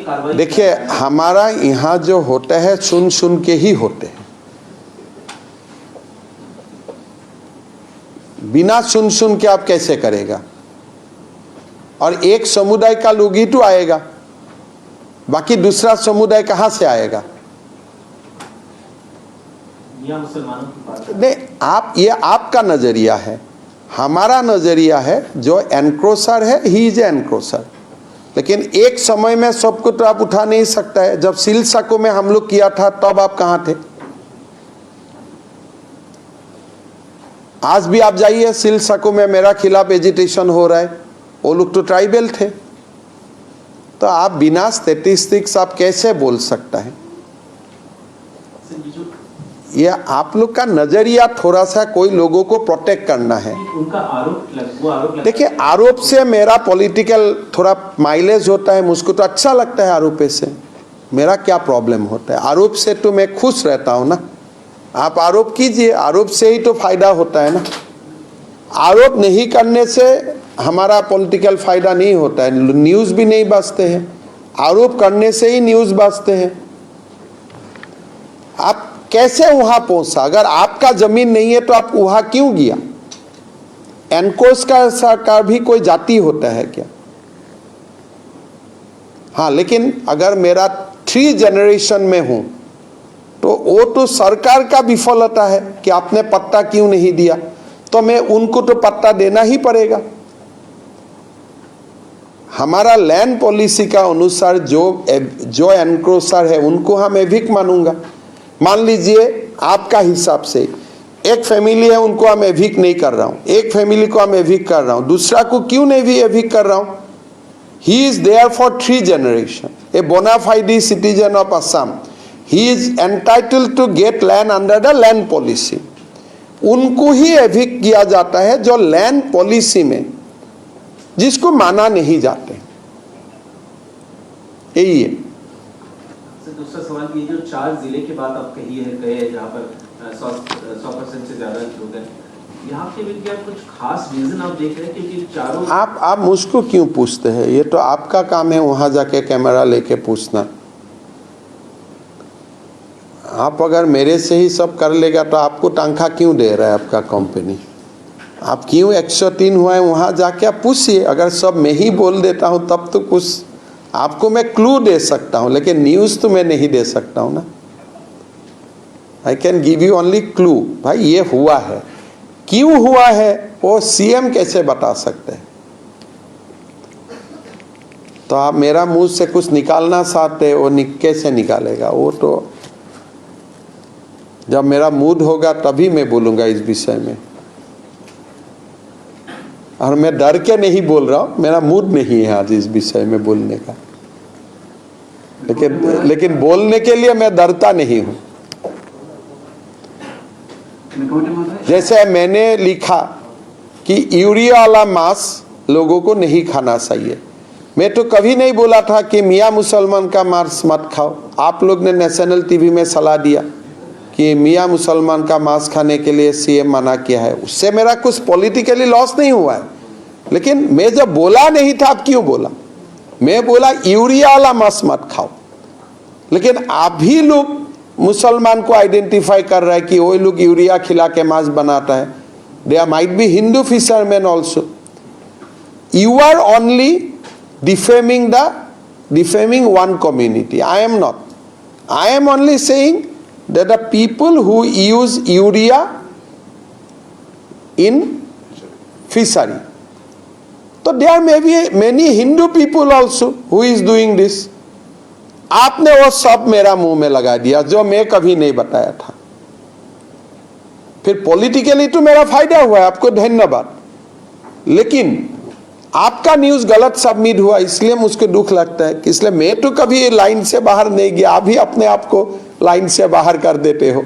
कार्रवाई? देखिए, हमारा यहाँ जो होता है सुन सुन के ही होते हैं, बिना सुन सुन के आप कैसे करेगा? और एक समुदाय का लोग ही तो आएगा, बाकी दूसरा समुदाय कहाँ से आएगा? मियां मुसलमानों की बात नहीं, ये आपका नजरिया है। हमारा नजरिया है जो एनक्रोचर है ही इज एनक्रोचर, लेकिन एक समय में सबको तो आप उठा नहीं सकता है। जब सिलसाको में हम लोग किया था तब आप कहाँ थे? आज भी आप जाइए सिलसाको में, मेरा खिलाफ एजिटेशन हो रहा है, वो लोग तो ट्राइबल थे। तो आप बिना स्टैटिस्टिक्स आप कैसे बोल सकता है? ये आप लोग का नजरिया थोड़ा सा कोई लोगों को प्रोटेक्ट करना है। उनका आरोप देखिए, आरोप से मेरा पॉलिटिकल थोड़ा माइलेज होता है, मुझको तो अच्छा लगता है आरोप से। मेरा क्या प्रॉब्लम होता है? आरोप से तो मैं खुश रहता हूँ ना। आप आरोप कीजिए, आरोप से ही तो फायदा होता है ना। आरोप नहीं करने से हमारा पॉलिटिकल फायदा नहीं होता है, न्यूज़ भी नहीं बचते हैं। आरोप करने से ही न्यूज़ बचते हैं। आप कैसे वहां पहुंचा? अगर आपका जमीन नहीं है तो आप वहां क्यों गया? एनकोस का भी कोई जाति होता है क्या? हाँ, लेकिन अगर मेरा 3 जनरेशन में हूं तो वो तो सरकार का विफलता है कि आपने पट्टा क्यों नहीं दिया, तो मैं उनको तो पट्टा देना ही पड़ेगा। हमारा लैंड पॉलिसी का अनुसार जो एनक्रोचर है उनको हम एविक मानूंगा। मान लीजिए आपका हिसाब से एक फैमिली है, उनको हम एविक नहीं कर रहा हूं, एक फैमिली को हम एविक कर रहा हूं, दूसरा को क्यों नहीं भी एविक कर रहा हूं? He is there for 3 generation, a bonafide citizen of Assam, he is entitled to get land under the land policy. उनको ही एविक किया जाता है जो लैंड पॉलिसी में जिसको माना नहीं जाते। यही है। दूसरा सवाल ये, जो 4 जिले की बात आप कहे जहाँ पर 100% से ज्यादा लोग हैं, यहाँ के भी क्या कुछ खास रीजन आप देख रहे हैं? क्योंकि चारों आप मुझको क्यों पूछते हैं? ये तो आपका काम है वहां जाके कैमरा लेके पूछना। आप अगर मेरे से ही सब कर लेगा तो आपको तनख्वाह क्यों दे रहा है आपका कंपनी? आप क्यों 103 हुआ है वहां जाके आप पूछिए। अगर सब मैं ही बोल देता हूं तब तो कुछ आपको मैं क्लू दे सकता हूं, लेकिन न्यूज़ तो मैं नहीं दे सकता हूं ना। I can give you only clue. भाई ये हुआ है, क्यों हुआ है वो सीएम कैसे बता सकते हैं? तो आप मेरा मुंह से कुछ निकालना चाहते वो कैसे निकालेगा? वो तो जब मेरा मूड होगा तभी मैं बोलूंगा इस विषय में। और मैं डर के नहीं बोल रहा हूं, मेरा मूड नहीं है आज इस विषय में बोलने का, लेकिन बोलने के लिए मैं डरता नहीं हूं। जैसे मैंने लिखा कि यूरिया वाला मांस लोगों को नहीं खाना चाहिए, मैं तो कभी नहीं बोला था कि मियां मुसलमान का मांस मत खाओ। आप लोग ने नेशनल टीवी में सलाह दिया कि मियां मुसलमान का मांस खाने के लिए सीएम मना किया है। उससे मेरा कुछ पॉलिटिकली लॉस नहीं हुआ है, लेकिन मैं जब बोला नहीं था, आप क्यों बोला? मैं बोला यूरिया वाला मांस मत खाओ, लेकिन आप भी लोग मुसलमान को आइडेंटिफाई कर रहा है कि वो लोग यूरिया खिला के मांस बनाता है। There might be Hindu fisherman also. You are only defaming one community. I am not. I am only saying that the people who use urea in fishery, so there may be many Hindu people also who is doing this. आपने वो सब मेरा मुंह में लगा दिया जो मैं कभी नहीं बताया था। फिर पॉलिटिकली तो मेरा फायदा हुआ है, आपको धन्यवाद, लेकिन आपका न्यूज गलत सबमिट हुआ इसलिए मुझको दुख लगता है कि इसलिए मैं तो कभी लाइन से बाहर नहीं गया, आप ही अपने आप को लाइन से बाहर कर देते हो।